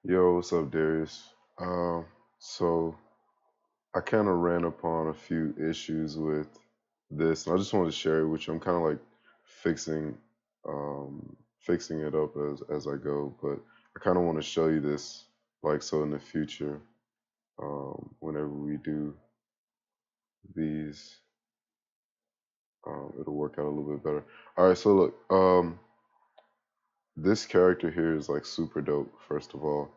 Yo, what's up, Darius? So I kind of ran upon a few issues with this, and I just wanted to share it with you. I'm kind of like fixing, fixing it up as I go, but I kind of want to show you this, like, so in the future, whenever we do these, it'll work out a little bit better. All right, so look, this character here is like super dope, first of all.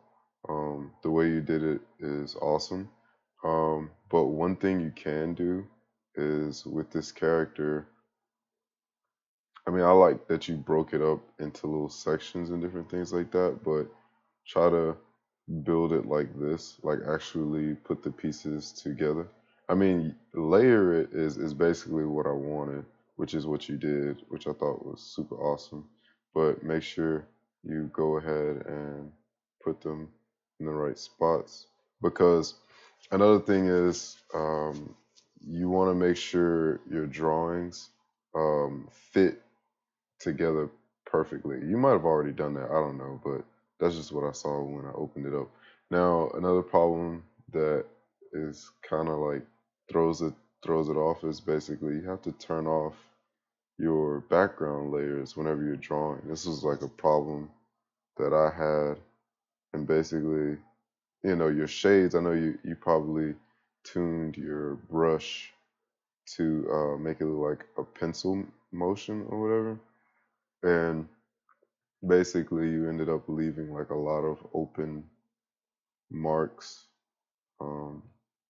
The way you did it is awesome. But one thing you can do is with this character, I mean, I like that you broke it up into little sections and different things like that, but try to build it like this, like actually put the pieces together. I mean, layer it is basically what I wanted, which is what you did, which I thought was super awesome. But make sure you go ahead and put them in the right spots because another thing is you want to make sure your drawings fit together perfectly. You might have already done that. I don't know, but that's just what I saw when I opened it up. Now, another problem that is kind of like throws it throws it off is basically you have to turn off your background layers whenever you're drawing. This was like a problem that I had, and basically, your shades. I know you probably tuned your brush to make it look like a pencil motion or whatever, and basically you ended up leaving like a lot of open marks um,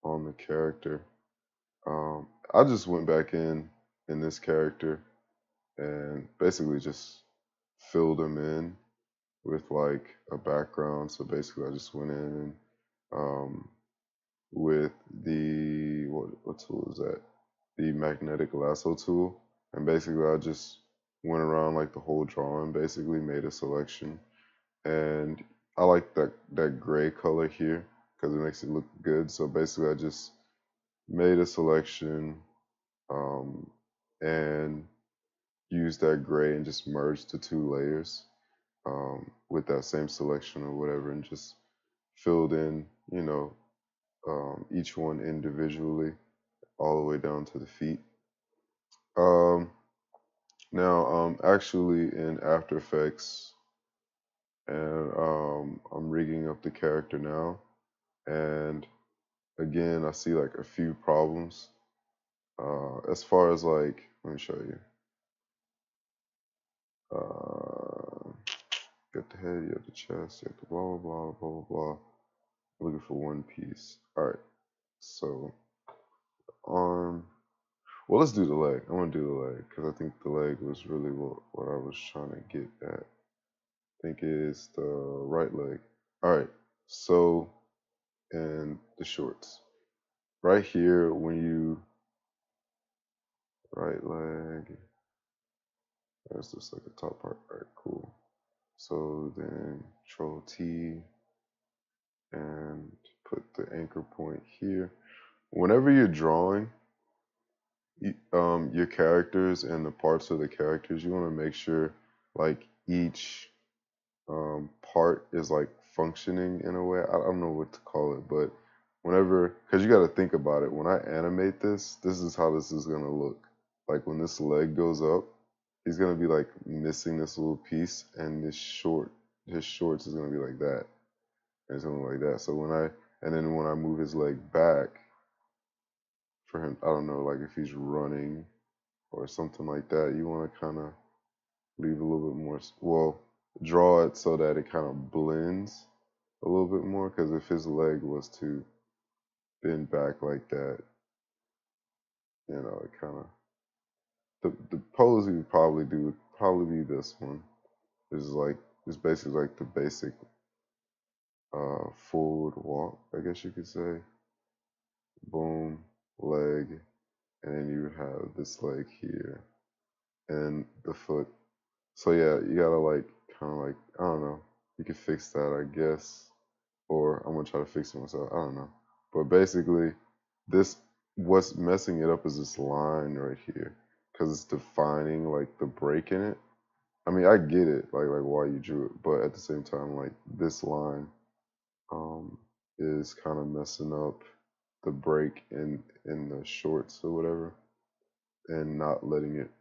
on the character. I just went back in this character and basically just filled them in with like a background. So basically, I just went in um, with the what tool is that? The magnetic lasso tool, and basically I just went around like the whole drawing, basically made a selection. And I like that gray color here because it makes it look good. So basically, I just made a selection um, and used that gray and just merged the two layers with that same selection or whatever, and just filled in, each one individually all the way down to the feet. Um, Now, actually in After Effects, and I'm rigging up the character now, and again, I see like a few problems. As far as like, let me show you. Uh, you got the head, you have the chest, you have the blah blah blah blah blah. Looking for one piece. All right. So arm. Well, let's do the leg. I want to do the leg because I think the leg was really what I was trying to get at. I think it is the right leg. All right. So and the shorts. Right here, when you right leg, that's just like the top part. All right, cool. So then Control T and put the anchor point here. Whenever you're drawing your characters and the parts of the characters, you want to make sure like each part is like functioning in a way. I don't know what to call it, but whenever, because you got to think about it. When I animate this, this is how this is gonna look. Like when this leg goes up, he's gonna be like missing this little piece, and his shorts is gonna be like that, and something like that. So and then when I move his leg back for him, I don't know, like if he's running or something like that, you want to kind of leave a little bit more, well, draw it so that it kind of blends a little bit more. Because if his leg was to bend back like that, it kind of, the pose he would probably do would probably be this one. This is like, it's basically like the basic forward walk, I guess you could say. Boom, leg, and then you have this leg here and the foot. So yeah, you gotta like kind of like, I don't know. You can fix that, I guess, or I'm gonna try to fix it myself. I don't know. But basically, this what's messing it up is this line right here because it's defining like the break in it. I mean, I get it, like why you drew it, but at the same time, like this line um, is kind of messing up the break in the shorts or whatever, and not letting it,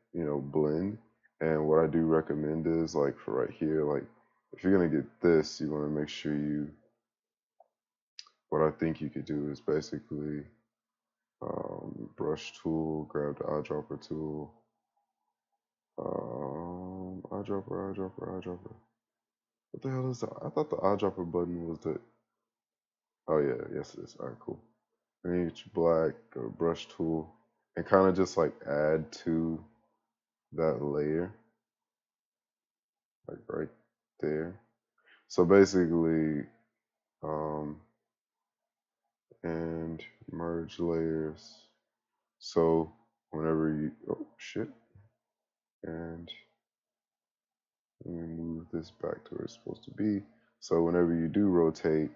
blend. And what I do recommend is like for right here, like if you're gonna get this, you want to make sure you. What I think you could do is basically brush tool, grab the eyedropper tool, eyedropper. What the hell is that? I thought the eyedropper button was the. Oh yeah, yes it is. All right, cool. And then you get your black, go to brush tool, and kind of just like add to that layer, like right there. So basically, um, and merge layers. So whenever you, oh shit, and let me move this back to where it's supposed to be. So whenever you do rotate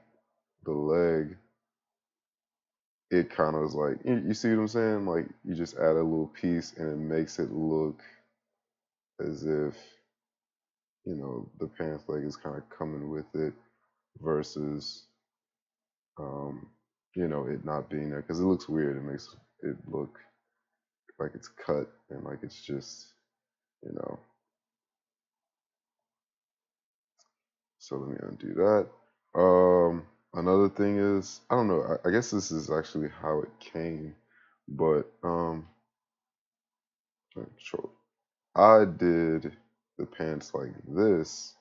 the leg, it kind of is like, you see what I'm saying? Like you just add a little piece and it makes it look as if, the pants leg is kind of coming with it versus, um, it not being there because it looks weird. It makes it look like it's cut and like it's just, you know. So let me undo that. Another thing is, I don't know. I guess this is actually how it came, but control. I did the pants like this,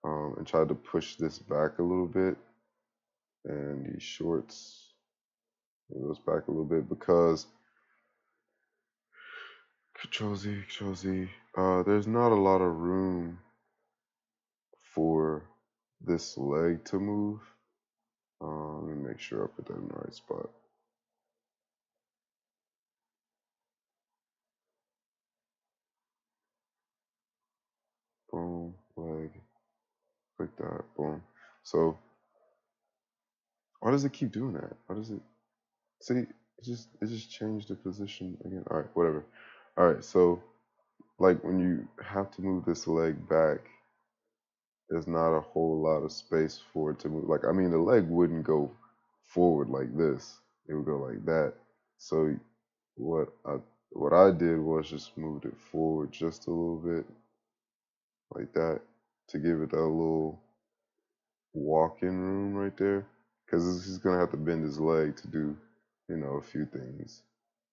and tried to push this back a little bit, and these shorts it goes back a little bit because Control Z, Control Z. There's not a lot of room for this leg to move. Let me make sure I put that in the right spot. Boom, leg, click that, boom. So why does it keep doing that? Why does it see? It just changed the position again. All right, whatever. All right, so like when you have to move this leg back, there's not a whole lot of space for it to move. Like, I mean, the leg wouldn't go forward like this. It would go like that. So what I what I did was just moved it forward just a little bit, like that, to give it that little walk-in room right there. Because he's gonna have to bend his leg to do, a few things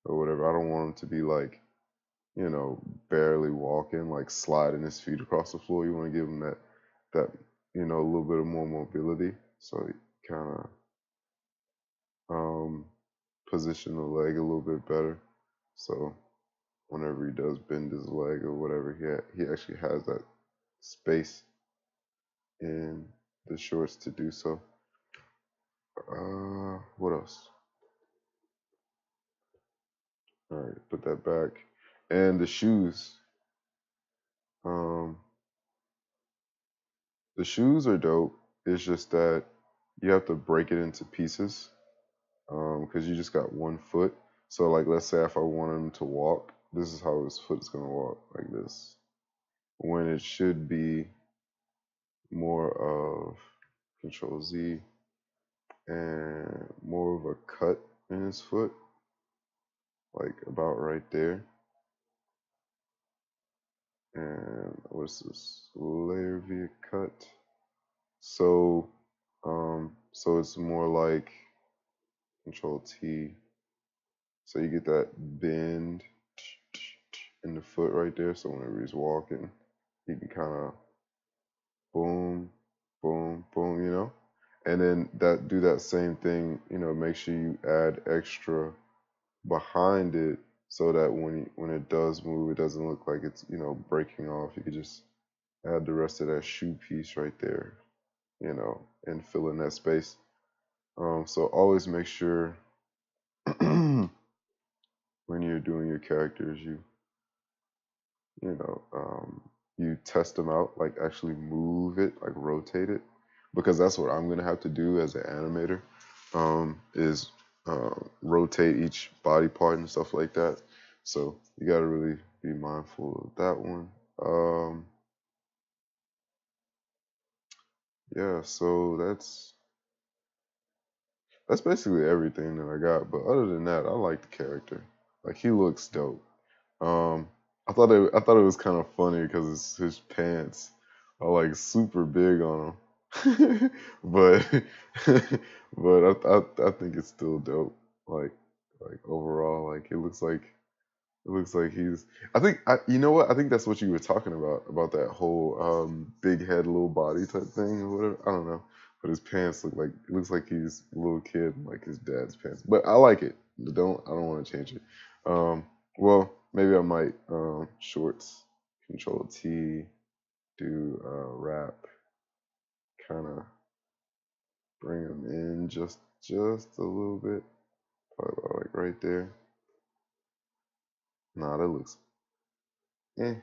or whatever. I don't want him to be like, barely walking, like sliding his feet across the floor. You want to give him that a little bit of more mobility, so he kind of position the leg a little bit better. So whenever he does bend his leg or whatever, he actually has that space in the shorts to do so. What else? All right, put that back. And the shoes. Um, the shoes are dope. It's just that you have to break it into pieces because you just got one foot. So like, let's say if I want him to walk, this is how his foot is gonna walk, like this. When it should be more of Control Z and more of a cut in his foot, like about right there. And what's this? Layer via cut. So it's more like Control T. So you get that bend in the foot right there. So whenever he's walking, he can kind of boom, boom, boom, and then that do that same thing. Make sure you add extra behind it so that when it does move, it doesn't look like it's breaking off. You could just add the rest of that shoe piece right there, and fill in that space. So always make sure when you're doing your characters, you know, you test them out, like actually move it, like rotate it, because that's what I'm gonna have to do as an animator, is rotate each body part and stuff like that. So you gotta really be mindful of that one. Yeah, so that's basically everything that I got. But other than that, I like the character. Like he looks dope. Um, I thought it was kind of funny because his pants are like super big on him, but I think it's still dope. Like like overall, like it looks like he's. I think you know what? I think that's what you were talking about that whole big head, little body type thing or whatever. I don't know, but his pants look like it looks like he's a little kid, like his dad's pants. But I like it. I don't want to change it. Um, well, maybe I might shorts, Control T, do wrap, kind of bring him in just a little bit, probably about like right there. Nah, that looks eh.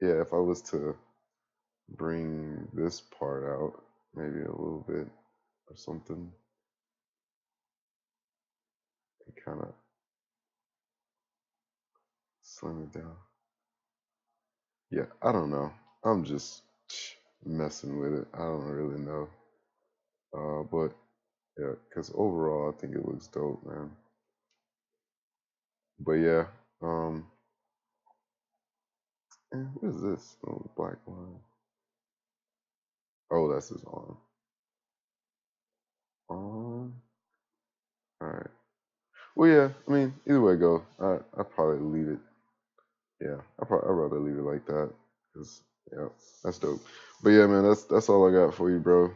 Yeah, if I was to bring this part out maybe a little bit or something and kind of slim it down. Yeah, I don't know. I'm just messing with it. I don't really know. But yeah, because overall, I think it looks dope, man. But yeah, um, what is this? Oh, black line. Oh, that's his arm. Arm. All right. Well, yeah. I mean, either way it go, I probably leave it. Yeah, I'd rather leave it like that because yeah, that's dope. But yeah, man, that's all I got for you, bro.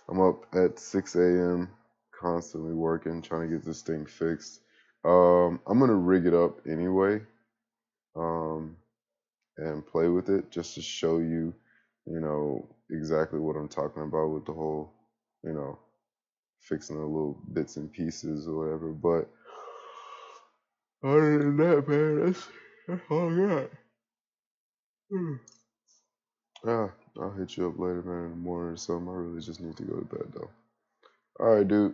I'm up at 6 a.m. constantly working, trying to get this thing fixed. I'm gonna rig it up anyway, um, and play with it just to show you, exactly what I'm talking about with the whole, you know, fixing the little bits and pieces or whatever. But other than that, man, that's all I got. Ah, I'll hit you up later, man, in the morning or something. I really just need to go to bed, though. All right, dude.